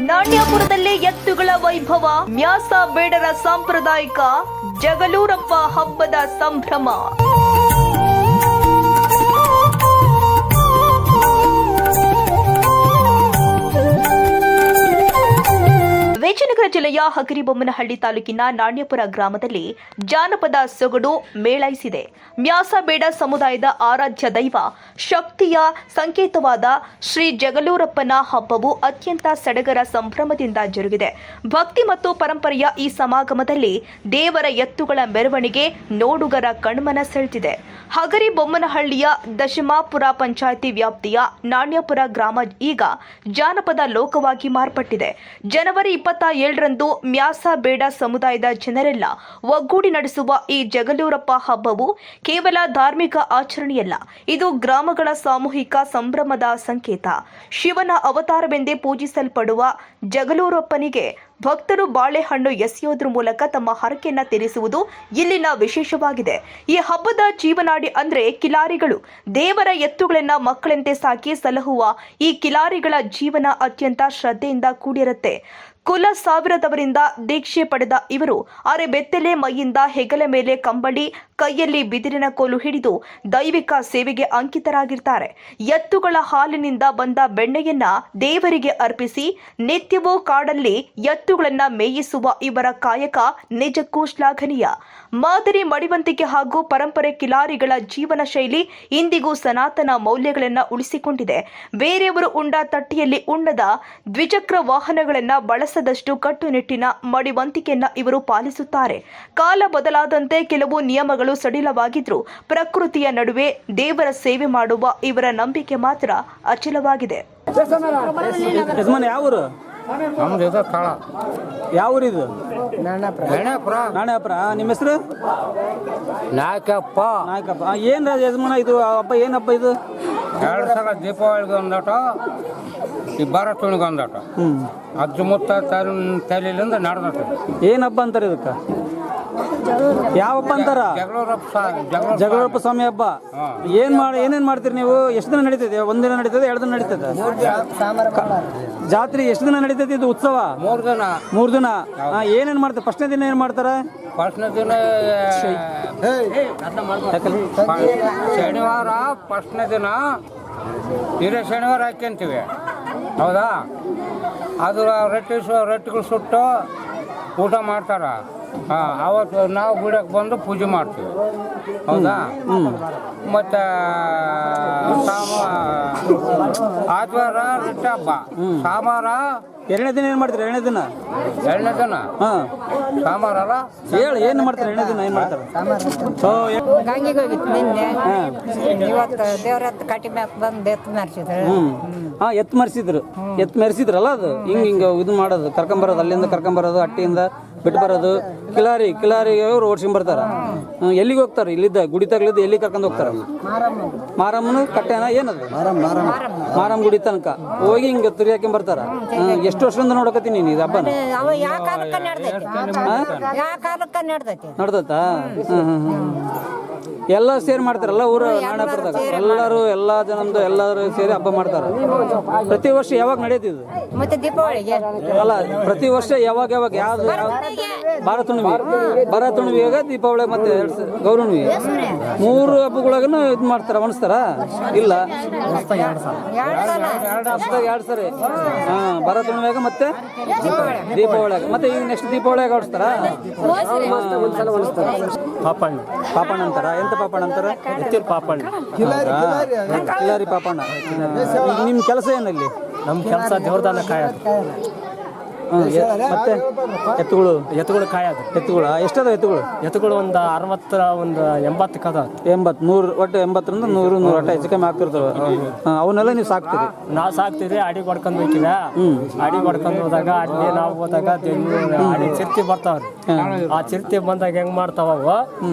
ನಾಣ್ಯಪುರದಲ್ಲಿ ಎತ್ತುಗಳ ವೈಭವ, ಮ್ಯಾಸ ಬೇಡರ ಸಾಂಪ್ರದಾಯಿಕ ಜಗಳೂರಪ್ಪ ಹಬ್ಬದ ಸಂಭ್ರಮ. ವಿಜಯನಗರ ಜಿಲ್ಲೆಯ ಹಗರಿಬೊಮ್ಮನಹಳ್ಳಿ ತಾಲೂಕಿನ ನಾಣ್ಯಪುರ ಗ್ರಾಮದಲ್ಲಿ ಜಾನಪದ ಸೊಗಡು ಮೇಳೈಸಿದೆ. ಮ್ಯಾಸಬೇಡ ಸಮುದಾಯದ ಆರಾಧ್ಯ ದೈವ ಶಕ್ತಿಯ ಸಂಕೇತವಾದ ಶ್ರೀ ಜಗಳೂರಪ್ಪನ ಹಬ್ಬವು ಅತ್ಯಂತ ಸಡಗರ ಸಂಭ್ರಮದಿಂದ ಜರುಗಿದೆ. ಭಕ್ತಿ ಮತ್ತು ಪರಂಪರೆಯ ಈ ಸಮಾಗಮದಲ್ಲಿ ದೇವರ ಎತ್ತುಗಳ ಮೆರವಣಿಗೆ ನೋಡುಗರ ಕಣ್ಮನ ಸೆಳೆದಿದೆ. ಹಗರಿಬೊಮ್ಮನಹಳ್ಳಿಯ ದಶಮಾಪುರ ಪಂಚಾಯಿತಿ ವ್ಯಾಪ್ತಿಯ ನಾಣ್ಯಪುರ ಗ್ರಾಮ ಈಗ ಜಾನಪದ ಲೋಕವಾಗಿ ಮಾರ್ಪಟ್ಟಿದೆ. ಜನವರಿ 27ರಂದು ಮ್ಯಾಸಬೇಡ ಸಮುದಾಯದ ಜನರೆಲ್ಲ ಒಗ್ಗೂಡಿ ನಡೆಸುವ ಈ ಜಗಳೂರಪ್ಪ ಹಬ್ಬವು ಕೇವಲ ಧಾರ್ಮಿಕ ಆಚರಣೆಯಲ್ಲ, ಇದು ಗ್ರಾಮಗಳ ಸಾಮೂಹಿಕ ಸಂಭ್ರಮದ ಸಂಕೇತ. ಶಿವನ ಅವತಾರವೆಂದೇ ಪೂಜಿಸಲ್ಪಡುವ ಜಗಳೂರಪ್ಪನಿಗೆ ಭಕ್ತರು ಬಾಳೆಹಣ್ಣು ಎಸೆಯೋದ್ರ ಮೂಲಕ ತಮ್ಮ ಹರಕೆಯನ್ನ ತೀರಿಸುವುದು ಇಲ್ಲಿನ ವಿಶೇಷವಾಗಿದೆ. ಈ ಹಬ್ಬದ ಜೀವನಾಡಿ ಅಂದ್ರೆ ಕಿಲಾರಿಗಳು. ದೇವರ ಎತ್ತುಗಳನ್ನ ಮಕ್ಕಳಂತೆ ಸಾಕಿ ಸಲಹುವ ಈ ಕಿಲಾರಿಗಳ ಜೀವನ ಅತ್ಯಂತ ಶ್ರದ್ಧೆಯಿಂದ ಕೂಡಿರುತ್ತೆ. ಕುಲ ಸಾವಿರದವರಿಂದ ದೀಕ್ಷೆ ಪಡೆದ ಇವರು ಅರೆಬೆತ್ತಲೆ ಮೈಯಿಂದ ಹೆಗಲ ಮೇಲೆ ಕಂಬಳಿ, ಕೈಯಲ್ಲಿ ಬಿದಿರಿನ ಕೋಲು ಹಿಡಿದು ದೈವಿಕ ಸೇವೆಗೆ ಅಂಕಿತರಾಗಿರ್ತಾರೆ. ಎತ್ತುಗಳ ಹಾಲಿನಿಂದ ಬಂದ ಬೆಣ್ಣೆಯನ್ನ ದೇವರಿಗೆ ಅರ್ಪಿಸಿ ನಿತ್ಯವೂ ಕಾಡಲ್ಲಿ ಎತ್ತುಗಳನ್ನ ಮೇಯಿಸುವ ಇವರ ಕಾಯಕ ನಿಜಕ್ಕೂ ಶ್ಲಾಘನೀಯ. ಮಾದರಿ ಮಡಿವಂತಿಕೆ ಹಾಗೂ ಪರಂಪರೆ ಕಿಲಾರಿಗಳ ಜೀವನ ಶೈಲಿ ಇಂದಿಗೂ ಸನಾತನ ಮೌಲ್ಯಗಳನ್ನು ಉಳಿಸಿಕೊಂಡಿದೆ. ಬೇರೆಯವರು ಉಂಡ ತಟ್ಟಿಯಲ್ಲಿ ಉಣ್ಣದ ದ್ವಿಚಕ್ರ ವಾಹನಗಳನ್ನು ಬಳಸದಷ್ಟು ಕಟ್ಟುನಿಟ್ಟಿನ ಮಡಿವಂತಿಕೆಯನ್ನ ಇವರು ಪಾಲಿಸುತ್ತಾರೆ. ಕಾಲ ಬದಲಾದಂತೆ ಕೆಲವು ನಿಯಮಗಳು ಸಡಿಲವಾಗಿದ್ರೂ ಪ್ರಕೃತಿಯ ನಡುವೆ ದೇವರ ಸೇವೆ ಮಾಡುವ ಇವರ ನಂಬಿಕೆ ಮಾತ್ರ ಅಚಲವಾಗಿದೆ. ಯಾವ ಊರಿದು? ನಾಣ್ಯಪುರ. ನಿಮ್ಮ ಹೆಸರು? ನಾಯಕಪ್ಪ. ಏನ್ ಯಜಮಾನ ಇದು ಹಬ್ಬ? ಏನ್ ಹಬ್ಬ ಇದು? 2 ಸಲ ದೀಪಾವಳಿಗೆ ಒಂದಾಟ, ಈ ಭಾರತನಿಗೆ ಒಂದಾಟ. ಅಜ್ಜ ಮುತ್ತ ತಲೆಯಿಂದ ನಡೆದಟ. ಏನ್ ಹಬ್ಬ ಅಂತಾರೆ ಇದಕ್ಕೆ? ಯಾವ ಹಬ್ಬ ಅಂತಾರ? ಜಗಳೂರಪ್ಪ ಸ್ವಾಮಿ ಹಬ್ಬ. ಏನೇನ್ ಮಾಡ್ತೀರಿ ನೀವು? ಎಷ್ಟು ದಿನ ನಡೀತದೆ? ಒಂದಿನ ನಡೀತದೆ, 2 ದಿನ ನಡೀತದೆ? ಜಾತ್ರೆ ಎಷ್ಟು ದಿನ ನಡೀತೈತಿ ಇದು ಉತ್ಸವ? 3 ದಿನ. ಏನೇನ್ ಮಾಡ್ತಾರೆ? ಫಸ್ಟ್ನೇ ದಿನ ಏನ್ ಮಾಡ್ತಾರೆ? ಫಸ್ಟ್ನೇ ದಿನ ಶನಿವಾರ. ಫಸ್ಟ್ನೇ ದಿನ ಹಿರೇ ಶನಿವಾರ ಹಾಕ್ಯಂತೀವಿ, ಹೌದಾ? ಅದು ರೊಟ್ಟಿಗಳು ಸುಟ್ಟು ಊಟ ಮಾಡ್ತಾರ. ಅವತ್ತು ನಾವು ಗುಡಿಯಕ್ಕೆ ಬಂದು ಪೂಜೆ ಮಾಡ್ತೀವಿ, ಹೌದಾ? ಮತ್ತು ಆದಿವಾರ ರೊಟ್ಟಿ ಹಬ್ಬ. ಸೋಮವಾರ 2ನೇ ದಿನ ಏನ್ ಮಾಡ್ತೀರಿ? 2ನೇ ದಿನ ಸೋಮವಾರ ಹೇಳಿ ಏನ್ ಮಾಡ್ತಾರೆ? 2ನೇ ದಿನ ಏನ್ ಮಾಡ್ತಾರೆ? ಗಂಗೆಗೆ ಹೋಗಿತ್ತು ನಿನ್ನೆ. ಇವತ್ತು ದೇವ್ರ ಹತ್ತು ಕಟ್ಟಿ ಮ್ಯಾಕ್ ಬಂದು ಎತ್ತು ಮೆರೆಸಿದ್ರು. ಎತ್ತು ಮೆರೆಸಿದ್ರಲ್ಲ, ಅದು ಹಿಂಗ ಇದು ಮಾಡೋದು, ಕರ್ಕೊಂಬರೋದು, ಅಲ್ಲಿಂದ ಕರ್ಕೊಂಬರೋದು, ಹಟ್ಟಿಯಿಂದ ಬಿಟ್ಟು ಬರೋದು. ಕಿಲಾರಿ ಅವ್ರು ಓಡ್ಸ್ಕೊಂಡ್ ಬರ್ತಾರ. ಎಲ್ಲಿಗೆ ಹೋಗ್ತಾರೆ? ಇಲ್ಲಿದ್ದ ಗುಡಿ ತಗ್ಲಿದ್ದು ಎಲ್ಲಿ ಕರ್ಕೊಂಡು ಹೋಗ್ತಾರ? ಮಾರಮ್ಮನ ಕಟ್ಟೆನ ಏನದು? ಮಾರಮ್ಮ ಗುಡಿ ತನಕ ಹೋಗಿ ಹಿಂಗ ತಿರುಗಾಕೊಂಡ್ ಬರ್ತಾರ. ಎಷ್ಟು ವರ್ಷದಿಂದ ನೋಡಕತ್ತೀನಿ ನೀನು ಇದು ಹಬ್ಬನ? ನಡ್ದೈತಾ? ಎಲ್ಲ ಸೇರಿ ಮಾಡ್ತಾರಲ್ಲ ಊರ ನಾಣ್ಯಪುರದಾಗ ಎಲ್ಲಾ ಜನಂದು ಎಲ್ಲರೂ ಸೇರಿ ಹಬ್ಬ ಮಾಡ್ತಾರ. ಪ್ರತಿ ವರ್ಷ ಯಾವಾಗ ನಡೆಯುತ್ತಿದ್ದು? ಮತ್ತೆ ದೀಪಾವಳಿಗೆ ಅಲ್ಲ, ಪ್ರತಿ ವರ್ಷ ಯಾವಾಗ ಯಾವ್ದು? ಬರ ತುಣಿವಿಯಾಗ, ದೀಪಾವಳಿ ಮತ್ತೆ ಗೌರವಣಿವಿ, 3 ಹಬ್ಬಗಳಾಗನು ಇದು ಮಾಡ್ತಾರ, ಅನಿಸ್ತಾರ? ಇಲ್ಲ, 2 ಸರಿ. ಬರ ತುಣಿವಿಯಾಗ ಮತ್ತೆ ದೀಪಾವಳಿಯಾಗ, ಮತ್ತೆ ಈಗ ನೆಕ್ಸ್ಟ್ ದೀಪಾವಳಿಯಾಗ ಆಡಿಸ್ತಾರ. ಪಾಪಣ್ಣ ಅಂತಾರ. ಎಂತ ಪಾಪಣ್ಣ ಅಂತಾರ? ಕಿಲಾರಿ ಪಾಪಣ್ಣ. ನಿಮ್ ಕೆಲಸ ಏನಲ್ಲಿ? ನಮ್ಮ ಕೆಲಸ ದೇವ್ರದಾನ ಕಾಯೋದು. ಮತ್ತೆ ಎತ್ತುಗಳು ಕಾಯೋದು. ಎತ್ತುಗಳು ಎಷ್ಟದ? ಎತ್ತುಗಳು ಒಂದು 60, ಒಂದು 80 ಕದ. 80, 100, ಒಟ್ಟು 80ರಿಂದ 100 ಒಟ್ಟು ಹೆಚ್ಚು ಕಮ್ಮಿ ಆಗ್ತಿರ್ತವೆ. ಅವನ್ನೆಲ್ಲ ನೀವು ಸಾಕ್ತೀರಿ? ನಾವು ಸಾಕ್ತಿವಿ. ಅಡಿ ಹೊಡ್ಕೊಂಡು ಹೋಗ್ತೀವಿ. ಅಡಿ ಹೊಡ್ಕೊಂಡು ಹೋದಾಗ ಅಲ್ಲಿ ನಾವು ಹೋದಾಗ ಅಡಿ ಚಿರ್ತಿ ಬರ್ತಾವ್ರಿ. ಆ ಚಿರ್ತಿ ಬಂದಾಗ ಹೆಂಗ್ ಮಾಡ್ತಾವ ಅವು?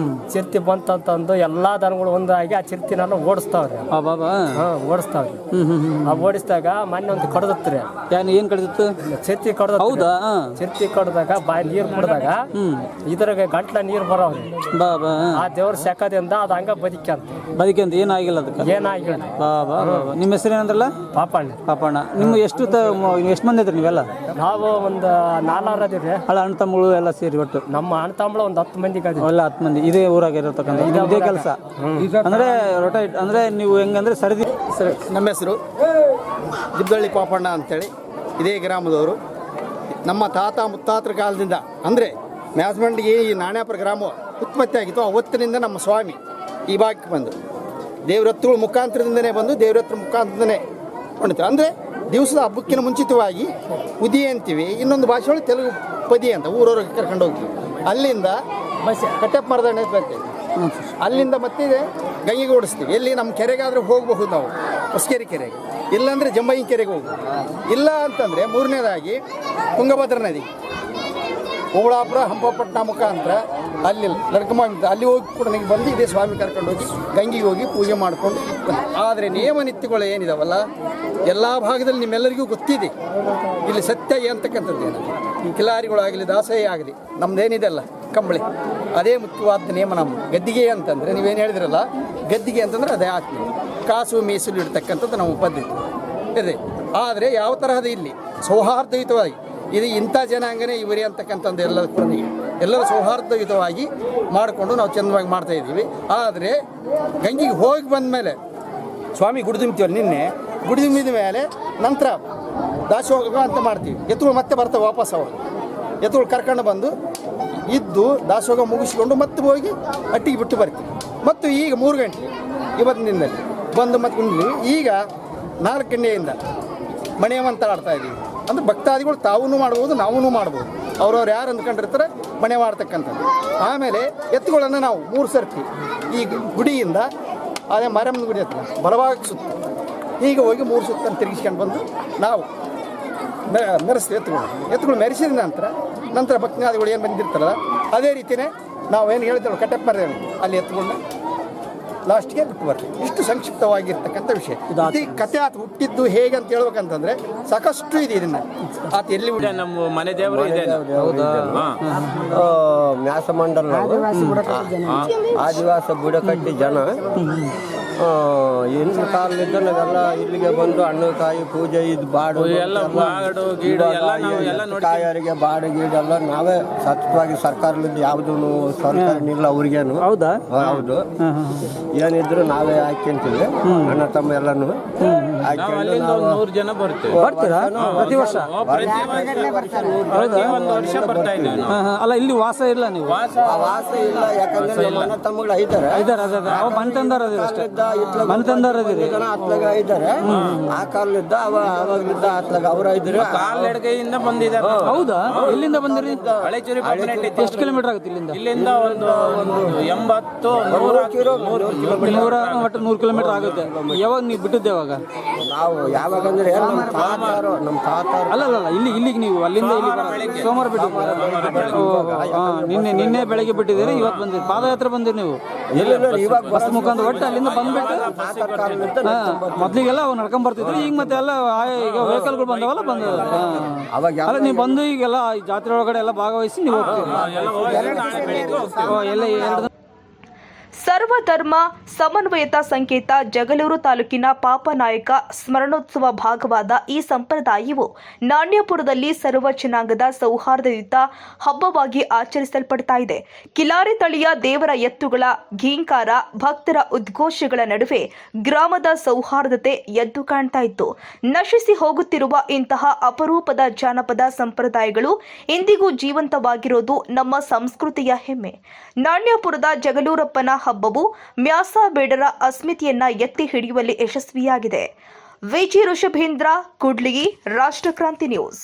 ಚಿರ್ತಿ ಬಂತಂತಂದು ಎಲ್ಲಾ ದನಗಳು ಒಂದಾಗಿ ಆ ಚಿರ್ತಿನೆಲ್ಲ ಓಡಿಸ್ತಾವ್ರಿ. ಓಡಿಸ್ತಾವ್ರಿ. ಆ ಓಡಿಸಿದಾಗ ಮೊನ್ನೆ ಒಂದು ಕಡ್ದತ್ರಿ. ಏನ್ ಕಡ್ದಿತ್ತು? ಚಿರ್ತಿ ಕಡ್ದ. ಹೌದಾ ಚಿರ್ತಿ ಕಡ್ದಾಗ ಬಾಯಿ ನೀರು ಕುಡ್ದಾಗ ಇದ್ರಾಗ ಗಂಟ್ಲ ನೀರು ಬರೋವ್ರಿ ಬಾ ಬಾ ಆ ದೇವ್ರ ಶಕದಿಂದ ಅದು ಹಂಗ ಬದುಕಂತ ಏನಾಗಿಲ್ಲ ಅದಕ್ಕೆ ಏನಾಗಿಲ್ಲ ಬಾ ಬಾ ಬಾ ಬಾ. ನಿಮ್ಮ ಹೆಸರು ಏನಂದ್ರಲ್ಲ ಪಾಪಣ್ಣ ಪಾಪಣ್ಣ. ನಿಮ್ಮ ಎಷ್ಟು ಎಷ್ಟು ಮಂದಿ ಇದ್ರಿ ನೀವೆಲ್ಲ? ನಾವು ಒಂದು 4 ಅದೀವ್ರಿ. ಅಲ್ಲ ಅಣ್ಣ ತಮ್ಮಗಳು ಎಲ್ಲ ಸೇರಿ ಒಟ್ಟು ನಮ್ಮ ಅಣ್ಣ ತಮ್ಮಳ ಒಂದು 10 ಮಂದಿಗೆ ಅದೀವಿ. ಎಲ್ಲ 10 ಮಂದಿ ಇದೇ ಊರಾಗ ಇರತಕ್ಕಂಥ ಇದೇ ಕೆಲಸ ಅಂದ್ರೆ ರೊಟೇಟ್ ಅಂದ್ರೆ ನೀವು ಹೆಂಗಂದ್ರೆ ಸರದಿ ಸರ್, ನಮ್ಮ ಹೆಸರು ಜಿಬ್ಬಳ್ಳಿ ಪಾಪಣ್ಣ ಅಂತೇಳಿ, ಇದೇ ಗ್ರಾಮದವರು. ನಮ್ಮ ತಾತ ಮುತ್ತಾತರ ಕಾಲದಿಂದ ಅಂದರೆ ಮ್ಯಾಸ್ಮಂಡಿಗೆ ಈ ನಾಣ್ಯಾಪುರ ಗ್ರಾಮ ಉತ್ಪತ್ತಿ ಆಗಿತ್ತು. ಅವತ್ತಿನಿಂದ ನಮ್ಮ ಸ್ವಾಮಿ ಈ ಭಾಗಕ್ಕೆ ಬಂದು ದೇವರತ್ತುಗಳ ಮುಖಾಂತರದಿಂದನೇ ಬಂದು ದೇವರತ್ರ ಮುಖಾಂತರನೇ ಹೊಣಿತಾರೆ. ಅಂದರೆ ದಿವಸದ ಹಬ್ಬಕ್ಕಿಂತ ಮುಂಚಿತವಾಗಿ ಉದಿ ಅಂತೀವಿ, ಇನ್ನೊಂದು ಭಾಷೆ ಒಳಗೆ ತೆಲುಗು ಪದಿ ಅಂತ ಊರವ್ರಿಗೆ ಕರ್ಕೊಂಡು ಹೋಗ್ತೀವಿ. ಅಲ್ಲಿಂದ ಕಟ್ಟೆಪ್ಪ ಮರದ ಬರ್ತೇವೆ, ಅಲ್ಲಿಂದ ಮತ್ತೆ ಗಂಗೆಗೆ ಓಡಿಸ್ತೀವಿ. ಎಲ್ಲಿ ನಮ್ಮ ಕೆರೆಗಾದ್ರೆ ಹೋಗಬಹುದು ನಾವು, ಹೊಸಕೆರೆ ಕೆರೆಗೆ, ಇಲ್ಲಾಂದರೆ ಜಂಬಾಯಿ ಕೆರೆಗೆ ಹೋಗ್ಬೋದು. ಇಲ್ಲ ಅಂತಂದರೆ ಮೂರನೇದಾಗಿ ತುಂಗಭದ್ರಾ ನದಿ ಓಬಳಾಪುರ ಹಂಪಪಟ್ಟಣ ಮುಖಾಂತರ ಅಲ್ಲಿ ಲಡ್ಕಮ್ಮ ಅಲ್ಲಿ ಹೋಗಿ ಕೂಡ ನನಗೆ ಬಂದು ಇದೇ ಸ್ವಾಮಿ ಕರ್ಕೊಂಡು ಹೋಗಿ ಗಂಗೆಗೆ ಹೋಗಿ ಪೂಜೆ ಮಾಡಿಕೊಂಡು. ಆದರೆ ನಿಯಮ ನೀತಿಗಳು ಏನಿದಾವಲ್ಲ ಎಲ್ಲ ಭಾಗದಲ್ಲಿ ನಿಮ್ಮೆಲ್ಲರಿಗೂ ಗೊತ್ತಿದೆ. ಇಲ್ಲಿ ಸತ್ಯ ಅಂತಕ್ಕಂಥದ್ದೇನು, ಈ ಕಿಲಾರಿಗಳಾಗಲಿ ದಾಸಯ್ಯ ಆಗಲಿ ನಮ್ಮದೇನಿದೆಲ್ಲ ಕಂಬಳಿ, ಅದೇ ಮುಖ್ಯವಾದ ನಿಯಮ. ನಮ್ಮ ಗದ್ದಿಗೆ ಅಂತಂದರೆ ನೀವೇನು ಹೇಳಿದ್ರಲ್ಲ, ಗದ್ದಿಗೆ ಅಂತಂದರೆ ಅದೇ ಆತ್ಮ ಕಾಸು ಮೀಸಲು ಇಡ್ತಕ್ಕಂಥದ್ದು ನಮ್ಮ ಪದ್ಧತಿ ಇದೆ. ಆದರೆ ಯಾವ ತರಹದ ಇಲ್ಲಿ ಸೌಹಾರ್ದಯುತವಾಗಿ ಇದು ಇಂಥ ಜನಾಂಗನೇ ಇವರೇ ಅಂತಕ್ಕಂಥದ್ದು ಎಲ್ಲರೂ ಸೌಹಾರ್ದಯುತವಾಗಿ ಮಾಡಿಕೊಂಡು ನಾವು ಚೆಂದವಾಗಿ ಮಾಡ್ತಾಯಿದ್ದೀವಿ. ಆದರೆ ಗಂಗೆಗೆ ಹೋಗಿ ಬಂದ ಮೇಲೆ ಸ್ವಾಮಿ ಗುಡಿ ತುಂಬ್ತೀವಲ್ಲ, ನಿನ್ನೆ ಗುಡಿ ತುಂಬಿದ ಮೇಲೆ ನಂತರ ದಾಸೋಗ ಅಂತ ಮಾಡ್ತೀವಿ. ಎತ್ತುಗಳು ಮತ್ತೆ ಬರ್ತಾವೆ ವಾಪಸ್, ಅವಾಗ ಎತ್ತುಗಳು ಕರ್ಕೊಂಡು ಬಂದು ಇದ್ದು ದಾಸೋಗ ಮುಗಿಸ್ಕೊಂಡು ಮತ್ತೆ ಹೋಗಿ ಅಟ್ಟಿಗೆ ಬಿಟ್ಟು ಬರ್ತೀವಿ. ಮತ್ತು ಈಗ 3 ಗಂಟೆ ಇವತ್ತಿನ ದಿನದಲ್ಲಿ ಬಂದು ಮತ್ತೆ ಕುಂದ್ವಿ. ಈಗ 4 ಗಂಟೆಯಿಂದ ಮಣೆಯವಂತ ಆಡ್ತಾ ಇದ್ದೀವಿ. ಅಂದರೆ ಭಕ್ತಾದಿಗಳು ತಾವೂ ಮಾಡ್ಬೋದು, ನಾವೂ ಮಾಡ್ಬೋದು, ಅವ್ರವ್ರು ಯಾರು ಅಂದ್ಕೊಂಡಿರ್ತಾರೆ ಮಣೆ ಮಾಡ್ತಕ್ಕಂಥದ್ದು. ಆಮೇಲೆ ಎತ್ತುಗಳನ್ನು ನಾವು 3 ಸರ್ತಿ ಈ ಗುಡಿಯಿಂದ ಅದೇ ಮಾರಮ್ಮನ ಗುಡಿ ಹತ್ರ ಬಲವಾಗಿ ಸುತ್ತ ಈಗ ಹೋಗಿ 3 ಸುತ್ತನ್ನು ತಿರುಗಿಸ್ಕೊಂಡು ಬಂದು ನಾವು ಮೆರೆಸ್ತೀವಿ. ಎತ್ತುಗಳು ಮೆರೆಸಿದ ನಂತರ ಭಕ್ತಾದಿಗಳು ಏನು ಬಂದಿರ್ತಾರಲ್ಲ ಅದೇ ರೀತಿಯೇ ನಾವು ಏನು ಹೇಳ್ತೇವೆ ಕಟ್ಟೆಪ್ಪ ಮರ ಅಲ್ಲಿ ಎತ್ತುಗಳನ್ನ ಲಾಸ್ಟ್ಗೆ ಬಿಟ್ಟು ಬರ್ತೀವಿ. ಇಷ್ಟು ಸಂಕ್ಷಿಪ್ತವಾಗಿರ್ತಕ್ಕಂಥ ವಿಷಯ. ಈ ಕತೆ ಆತ ಹುಟ್ಟಿದ್ದು ಹೇಗೆ ಅಂತ ಹೇಳ್ಬೇಕಂತಂದ್ರೆ ಸಾಕಷ್ಟು ಇದೆ. ಇದನ್ನ ಆತ ಎಲ್ಲಿ ನಮ್ಮ ಮನೆ ದೇವರು ಇದೆ. ಮ್ಯಾಸ ಮಂಡಲ ಆದಿವಾಸ ಬುಡಕಟ್ಟಿ ಜನ ಹಿಂದಿನ ಕಾಲದಿಂದ ನಾವೆಲ್ಲ ಇಲ್ಲಿಗೆ ಬಂದು ಹಣ್ಣುಕಾಯಿ ಪೂಜೆ ಇದು ಬಾಡು ಕಾಯರಿಗೆ ಬಾಡು ಗೀಡೆಲ್ಲ ನಾವೇ ಸತತವಾಗಿ ಸರ್ಕಾರದಿಂದ ಯಾವುದೂ ಸರ್ಕಾರ ಇಲ್ಲ ಅವ್ರಿಗೇನು. ಹೌದಾ? ಹೌದು, ಏನಿದ್ರು ನಾವೇ ಹಾಕ್ಯಂತೀವಿ, ಅಣ್ಣ ತಮ್ಮ ಎಲ್ಲಾನು ಹಾಕ್ಯಂಡು ನಾವು 100 ಜನ ಬರ್ತೀವಿ. ಬರ್ತೀರಾ ಪ್ರತಿ ವರ್ಷ? ಒಂದು ವರ್ಷ ಬರ್ತಾ ಇದ್ದೀವಿ ನಾವು. ಅಲ್ಲ ಇಲ್ಲಿ ವಾಸ ಇಲ್ಲ ನೀವು? ವಾಸ ಇಲ್ಲ, ಯಾಕಂದ್ರೆ ನಮ್ಮ ಅಣ್ಣ ತಮ್ಮಗಳು ಐದಾರೆ ಅವ ಮನ್ತಂದಾರ ಜನ ಅತ್ಲಾಗ ಇದ್ದಾರೆ. ಆ ಕಾಲದಿಂದ ಅವಾಗ್ಲಿದ್ದ ಅತ್ಲಾಗ ಅವ್ರ ಇದ್ರೆ ಕಾಲ್ನಡಿಗೆಯಿಂದ ಬಂದಿದ್ದಾರೆ. ಹೌದಾ? ಎಲ್ಲಿಂದ ಬಂದಿರಿ? ಹಳೆಚೂರಿ ಎಷ್ಟು ಕಿಲೋಮೀಟರ್ ಆಗುತ್ತೆ ಇಲ್ಲಿಂದ? ಇಲ್ಲಿಂದ ಒಂದು 80-100 ಕಿಲೋಮೀಟರ್ ಆಗುತ್ತೆ. ಯಾವಾಗ ನೀವು ಬಿಟ್ಟಿದ್ದೆ? ಯಾವಾಗ ನಾವು ಯಾವಾಗಂದ್ರೆ ನಮ್ಮ ತಾತಾರು ಅಲ್ಲ ಇಲ್ಲಿಗೆ ನೀವು ಅಲ್ಲಿಂದ ಇಲ್ಲಿ ಸೋಮವಾರ ಬಿಟ್ಟಿದ್ದೀರಿ? ನಿನ್ನೆ ಬೆಳಗ್ಗೆ ಬಿಟ್ಟಿದ್ದೀರಿ, ಇವತ್ತು ಬಂದಿರಿ, ಪಾದಯಾತ್ರೆ ಬಂದಿರಿ ನೀವು? ಇವಾಗ ಬಸ್ ಮುಖಾಂತರ ಒಟ್ಟು ಅಲ್ಲಿಂದ ಬಂದ್ಬಿಟ್ಟು ಮೊದ್ಲಿಗೆಲ್ಲ ಅವ್ ನಡ್ಕೊಂಡ್ ಬರ್ತಿದ್ರು, ಈಗ ಮತ್ತೆ ಎಲ್ಲ ಈಗ ವೆಹಿಕಲ್ಗಳು ಬಂದವಲ್ಲ ಅಲ್ಲ ನೀವು ಬಂದು ಈಗೆಲ್ಲ ಜಾತ್ರೆ ಒಳಗಡೆ ಎಲ್ಲ ಭಾಗವಹಿಸಿ ನೀವು ಹೋಗ್ತೀರಿ. ಸರ್ವಧರ್ಮ ಸಮನ್ವಯತಾ ಸಂಕೇತ ಜಗಳೂರು ತಾಲೂಕಿನ ಪಾಪನಾಯಕ ಸ್ಮರಣೋತ್ಸವ ಭಾಗವಾದ ಈ ಸಂಪ್ರದಾಯವು ನಾಣ್ಯಪುರದಲ್ಲಿ ಸರ್ವ ಜನಾಂಗದ ಸೌಹಾರ್ದಯುತ ಹಬ್ಬವಾಗಿ ಆಚರಿಸಲ್ಪಡ್ತಾ ಇದೆ. ಕಿಲಾರಿ ತಳಿಯ ದೇವರ ಎತ್ತುಗಳ ಘೀಂಕಾರ, ಭಕ್ತರ ಉದ್ಘೋಷಗಳ ನಡುವೆ ಗ್ರಾಮದ ಸೌಹಾರ್ದತೆ ಎದ್ದು ಕಾಣ್ತಾ ಇತ್ತು. ನಶಿಸಿ ಹೋಗುತ್ತಿರುವ ಇಂತಹ ಅಪರೂಪದ ಜಾನಪದ ಸಂಪ್ರದಾಯಗಳು ಇಂದಿಗೂ ಜೀವಂತವಾಗಿರೋದು ನಮ್ಮ ಸಂಸ್ಕೃತಿಯ ಹೆಮ್ಮೆ. ನಾಣ್ಯಪುರದ ಜಗಳೂರಪ್ಪನ ಹಬ್ಬವು ಮ್ಯಾಸಬೇಡರ ಅಸ್ಮಿತೆಯನ್ನ ಎತ್ತಿ ಹಿಡಿಯುವಲ್ಲಿ ಯಶಸ್ವಿಯಾಗಿದೆ. ವಿಜಿ ಋಷಭೇಂದ್ರ, ಕೂಡ್ಲಿಗಿ, ರಾಷ್ಟ್ರಕ್ರಾಂತಿ ನ್ಯೂಸ್.